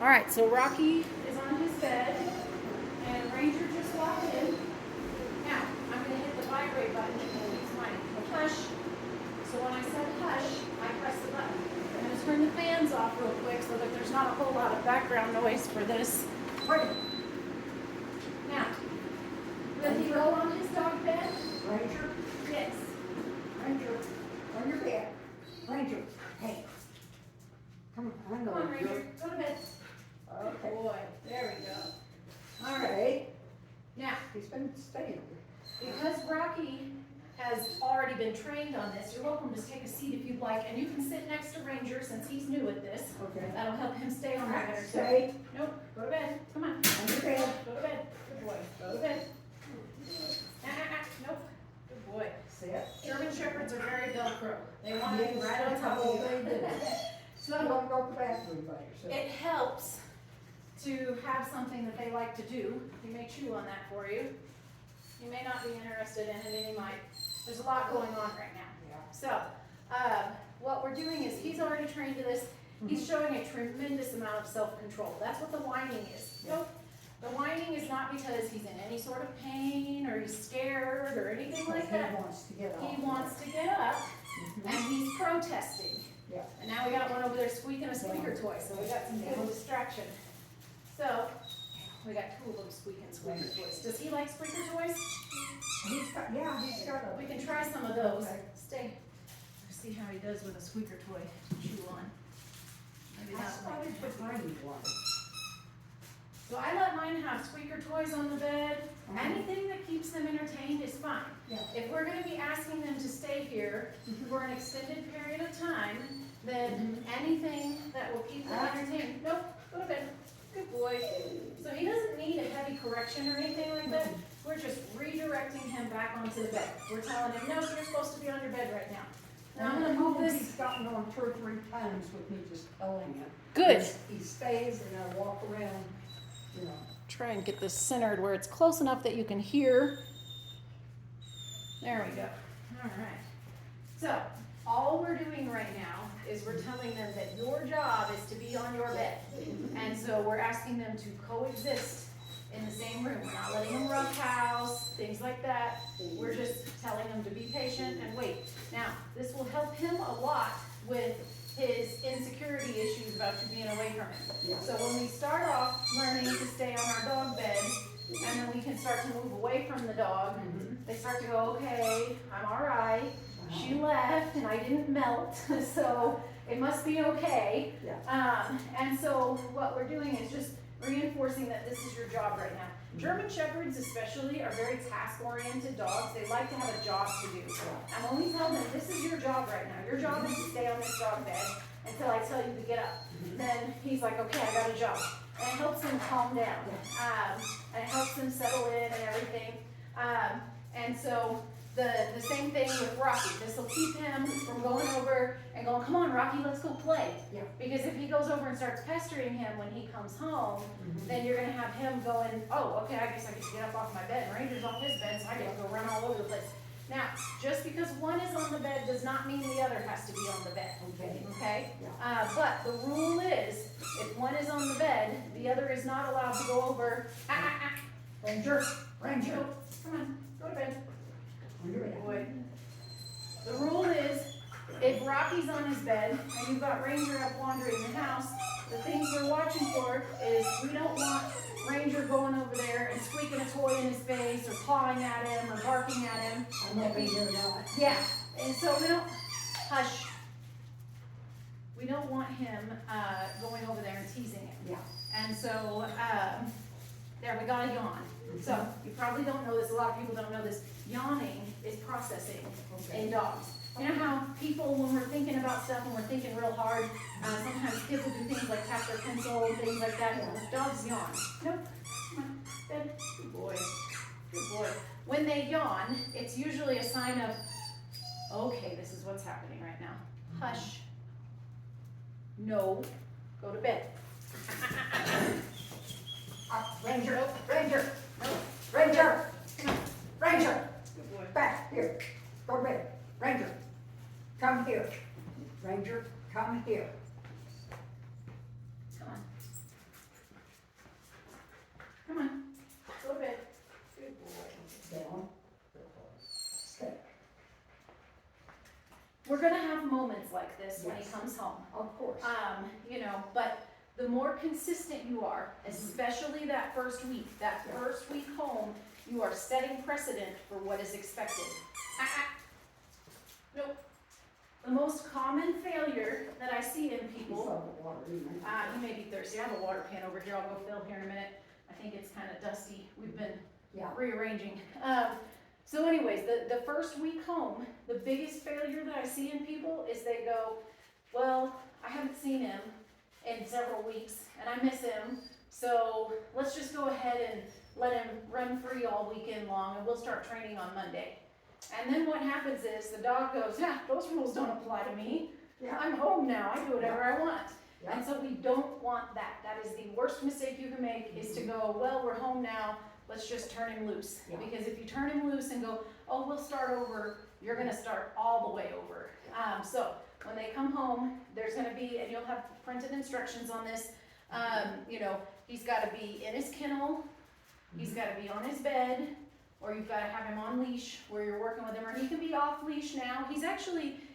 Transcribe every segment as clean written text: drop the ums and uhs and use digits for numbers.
All right, so Rocky is on his bed, and Ranger just walked in. Now, I'm going to hit the vibrate button, and he's my hush. So when I said hush, I press the button. I'm going to turn the fans off real quick so that there's not a whole lot of background noise for this. Right. Now, will he roll on his dog bed? Ranger, Yes. Ranger, on your bed. Ranger, hey. Come on, I know Come on, you're. Ranger. Go to bed. Okay. Boy, there we go. All right. Okay. Now, He's been staying. because Rocky has already been trained on this, you're welcome to take a seat if you'd like, and you can sit next to Ranger since he's new at this. Okay. That'll help him stay on there better. Stay Nope, go to bed. Come on. on your bed. Go to bed. Good boy. Go to bed. Nope. Good boy. Sit. German Shepherds are very Velcro. They want to be Yes, right on that's top all of you. they do. You So don't go to the bathroom by yourself. it helps to have something that they like to do. He may chew on that for you. You may not be interested in it, and you might. There's a lot going on right now. Yeah. So, what we're doing is he's already trained to this. He's showing a tremendous amount of self-control. That's what the whining is. Nope. The whining is not because he's in any sort of pain or he's scared or anything like that. He wants to get off. He wants to get up and he's protesting. Yeah. And now we got one over there squeaking a squeaker toy, so we got some little distraction. So, we got two of them squeaking squeaker toys. Does he like squeaker toys? He's got a. We can try some of those. Okay. Stay. Let's see how he does with a squeaker toy to chew on. Maybe I that started one. to find one. So I let mine have squeaker toys on the bed. Uh-huh. Anything that keeps them entertained is fine. Yeah. If we're gonna be asking them to stay here for an extended period of time, then anything that will keep them entertained, nope, go to bed. Good boy. So he doesn't need a heavy correction or anything like that. We're just redirecting him back onto the bed. We're telling him, no, you're supposed to be on your bed right now. Now I'm gonna move He's this. gotten on 2 or 3 times with me just telling him. Good. He stays and I walk around, you know. Try and get this centered where it's close enough that you can hear. There we go. All right. So, all we're doing right now is we're telling them that your job is to be on your bed. And so we're asking them to coexist in the same room. We're not letting them roughhouse, things like that. We're just telling them to be patient and wait. Now, this will help him a lot with his insecurity issues about you being away from him. Yeah. So when we start off learning to stay on our dog bed, and then we can start to move away from the dog, they start to go, okay, I'm all right. She left and I didn't melt, so it must be okay. Yeah. And so what we're doing is just reinforcing that this is your job right now. German Shepherds especially are very task-oriented dogs. They like to have a job to do. And when we tell them, this is your job right now, your job is to stay on this dog bed until I tell you to get up, then he's like, okay, I got a job. And it helps him calm down. And it helps him settle in and everything. And so the same thing with Rocky. This will keep him from going over and going, come on, Rocky, let's go play. Yeah. Because if he goes over and starts pestering him when he comes home, then you're going to have him going, oh, okay, I guess I get to get up off my bed. And Ranger's off his bed, so I get to go run all over the place. Now, just because one is on the bed does not mean the other has to be on the bed. Okay. Okay? Yeah. But the rule is, if one is on the bed, the other is not allowed to go over. Ranger, Ranger. Go, come on, go to bed. On your bed. Boy. The rule is, if Rocky's on his bed and you've got Ranger up wandering the house, the things we're watching for is we don't want Ranger going over there and squeaking a toy in his face or pawing at him or barking at him. I'm not being here now. Yeah, and so we don't, hush. We don't want him going over there and teasing him. Yeah. And so, there, we got a yawn. So, you probably don't know this, a lot of people don't know this. Yawning is processing in dogs. You know how people, when we're thinking about stuff and we're thinking real hard, sometimes kids will do things like tap their pencil, things like that. Dogs yawn. Nope. Come on, bed. Good boy. Good boy. When they yawn, it's usually a sign of, okay, this is what's happening right now. Hush. No. Go to bed. Ranger, Ranger, Nope. Ranger, Come on. Ranger. Good boy. Back here. Go to bed. Ranger, come here. Ranger, come here. Come on. we're gonna have moments like this when he Yes. comes home. Of course. You know, but the more consistent you are, especially that first week home, you are setting precedent for what is expected. Nope. The most common failure that I see in You people, saw the water, didn't you? you may be thirsty, I have a water pan over here, I'll go fill here in a minute. I think it's kinda dusty, we've been Yeah. rearranging. So anyways, the first week home, the biggest failure that I see in people is they go, well, I haven't seen him in several weeks and I miss him, so let's just go ahead and let him run free all weekend long and we'll start training on Monday. And then what happens is the dog goes, yeah, those rules don't apply to me. Yeah. I'm home now, I do whatever I want. Yeah. And so we don't want that. That is the worst mistake you can make, is to go, well, we're home now, let's just turn him loose. Yeah. Because if you turn him loose and go, oh, we'll start over, you're gonna start all the way over. So when they come home, there's gonna be, and you'll have printed instructions on this, you know, he's gotta be in his kennel, he's gotta be on his bed, or you've gotta have him on leash where you're working with him, or he can be off leash now.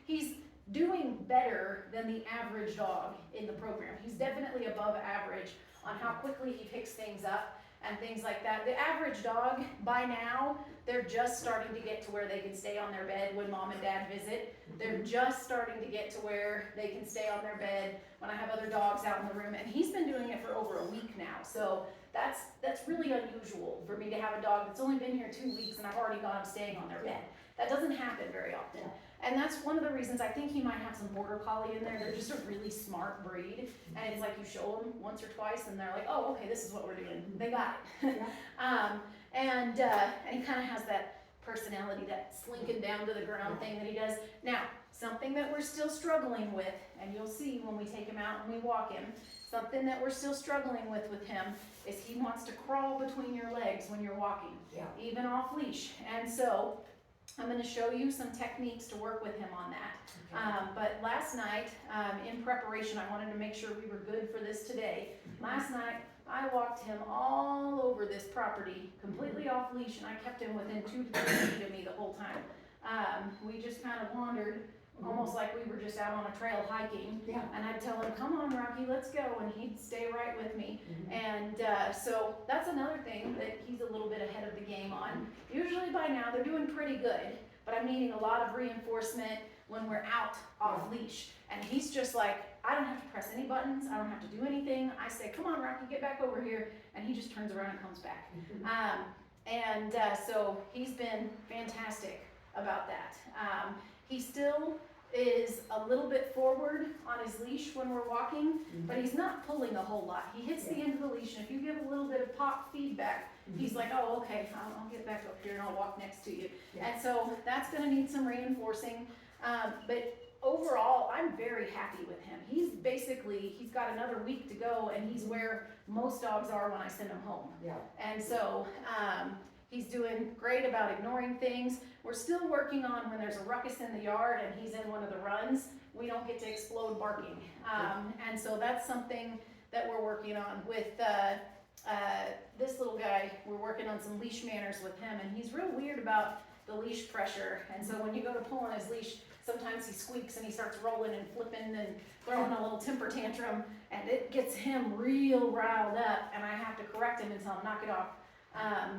He's doing better than the average dog in the program. He's definitely above average on how quickly he picks things up and things like that. The average dog, by now, they're just starting to get to where they can stay on their bed when mom and dad visit. They're just starting to get to where they can stay on their bed when I have other dogs out in the room. And he's been doing it for over a week now. So that's really unusual for me to have a dog that's only been here 2 weeks and I've already got him staying on their bed. That doesn't happen very often. And that's one of the reasons I think he might have some border collie in there. They're just a really smart breed. And it's like you show them once or twice and they're like, oh, okay, this is what we're doing. They got it. And he kind of has that personality, that slinking down to the ground thing that he does. Now, something that we're still struggling with, and you'll see when we take him out and we walk him, something that we're still struggling with him is he wants to crawl between your legs when you're walking, even off leash. And so I'm going to show you some techniques to work with him on that. But last night, in preparation, I wanted to make sure we were good for this today. Last night, I walked him all over this property, completely off leash, and I kept him within 2 to 3 feet of me the whole time. We just kind of wandered, almost like we were just out on a trail hiking. And I'd tell him, come on, Rocky, let's go, and he'd stay right with me. And so that's another thing that he's a little bit ahead of the game on. Usually by now, they're doing pretty good, but I'm needing a lot of reinforcement when we're out off leash. And he's just like, I don't have to press any buttons, I don't have to do anything. I say, come on, Rocky, get back over here, and he just turns around and comes back. So he's been fantastic about that. He still is a little bit forward on his leash when we're walking, but he's not pulling a whole lot. He hits the end of the leash, and if you give a little bit of pop feedback, he's like, oh, okay, I'll get back up here and I'll walk next to you. And so that's gonna need some reinforcing, but overall, I'm very happy with him. He's got another week to go, and he's where most dogs are when I send him home. And so, he's doing great about ignoring things. We're still working on when there's a ruckus in the yard and he's in one of the runs, we don't get to explode barking. And so that's something that we're working on with this little guy. We're working on some leash manners with him, and he's real weird about the leash pressure. And so when you go to pull on his leash, sometimes he squeaks and he starts rolling and flipping and throwing a little temper tantrum, and it gets him real riled up, and I have to correct him and tell him, knock it off.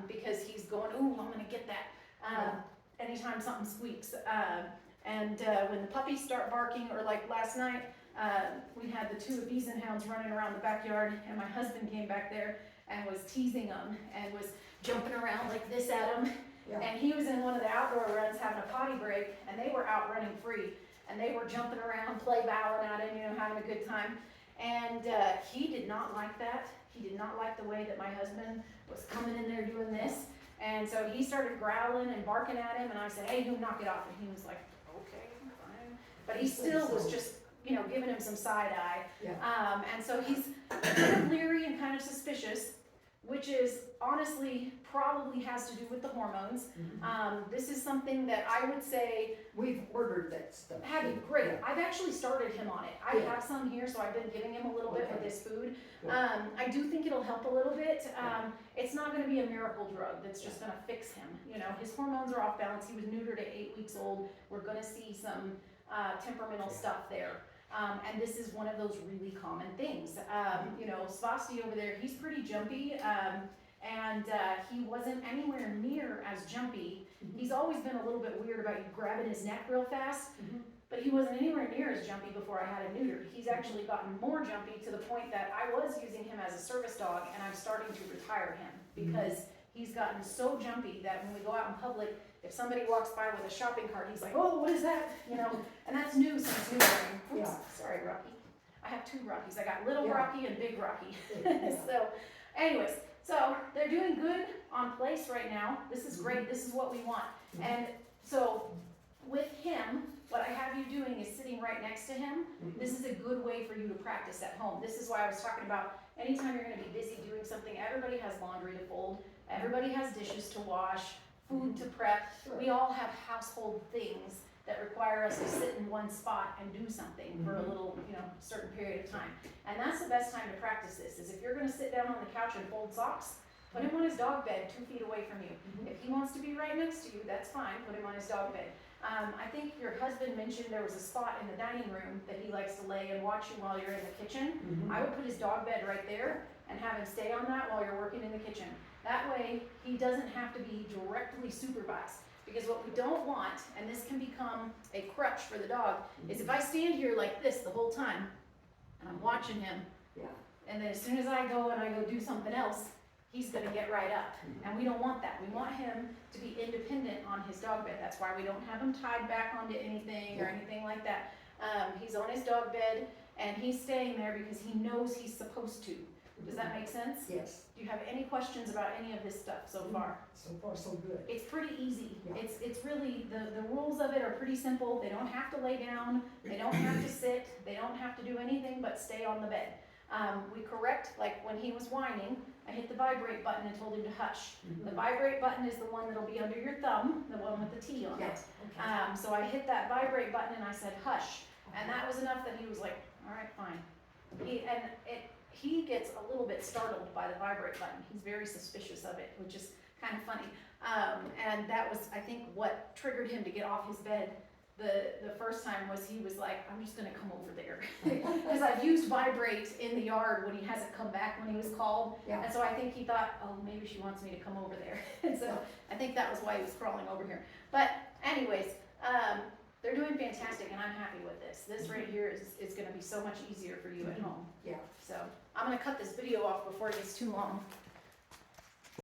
Because he's going, ooh, I'm gonna get that, anytime something squeaks. When the puppies start barking, or like last night, we had the 2 Wiesenhounds running around the backyard, and my husband came back there and was teasing them and was jumping around like this at them. And he was in one of the outdoor runs having a potty break, and they were out running free, and they were jumping around, play bowing at him, you know, having a good time. And he did not like that. He did not like the way that my husband was coming in there doing this. And so he started growling and barking at him, and I said, hey, you knock it off. And he was like, okay, fine. But he still was just, you know, giving him some side eye. And so he's kind of leery and kind of suspicious, which is honestly probably has to do with the hormones. This is something that I would say, We've ordered that stuff. have you, great. I've actually started him on it. I have some here, so I've been giving him a little bit with his food. I do think it'll help a little bit. It's not gonna be a miracle drug that's just gonna fix him. You know, his hormones are off balance. He was neutered at 8 weeks old. We're gonna see some temperamental stuff there. And this is one of those really common things. You know, Svasti over there, he's pretty jumpy, and he wasn't anywhere near as jumpy. He's always been a little bit weird about you grabbing his neck real fast, but he wasn't anywhere near as jumpy before I had him neutered. He's actually gotten more jumpy to the point that I was using him as a service dog, and I'm starting to retire him because he's gotten so jumpy that when we go out in public, if somebody walks by with a shopping cart, he's like, oh, what is that? You know, and that's new since neutering. Oops, sorry, Rocky. I have two Rockies. I got little Rocky and big Rocky. So, anyways, so they're doing good on place right now. This is great. This is what we want. And so with him, what I have you doing is sitting right next to him. This is a good way for you to practice at home. This is why I was talking about anytime you're going to be busy doing something, everybody has laundry to fold, everybody has dishes to wash, food to prep. We all have household things that require us to sit in one spot and do something for a little, you know, certain period of time. And that's the best time to practice this, is if you're going to sit down on the couch and fold socks, put him on his dog bed 2 feet away from you. If he wants to be right next to you, that's fine, put him on his dog bed. I think your husband mentioned there was a spot in the dining room that he likes to lay and watch you while you're in the kitchen. I would put his dog bed right there and have him stay on that while you're working in the kitchen. That way, he doesn't have to be directly supervised. Because what we don't want, and this can become a crutch for the dog, is if I stand here like this the whole time, and I'm watching him, and then as soon as I go and I go do something else, he's gonna get right up. And we don't want that. We want him to be independent on his dog bed. That's why we don't have him tied back onto anything or anything like that. He's on his dog bed, and he's staying there because he knows he's supposed to. Does that make sense? Yes. Do you have any questions about any of this stuff so far? So far, so good. It's pretty easy. Yeah. It's really, the rules of it are pretty simple. They don't have to lay down, they don't have to sit, they don't have to do anything but stay on the bed. We correct, like when he was whining, I hit the vibrate button and told him to hush. The vibrate button is the one that'll be under your thumb, the one with the T on it. So I hit that vibrate button and I said hush, and that was enough that he was like, all right, fine. He gets a little bit startled by the vibrate button. He's very suspicious of it, which is kind of funny. And that was, I think, what triggered him to get off his bed the first time was he was like, I'm just gonna come over there. Because I've used vibrate in the yard when he hasn't come back when he was called. And so I think he thought, oh, maybe she wants me to come over there. And so I think that was why he was crawling over here. But anyways, they're doing fantastic, and I'm happy with this. This right here is going to be so much easier for you at home. So I'm going to cut this video off before it gets too long.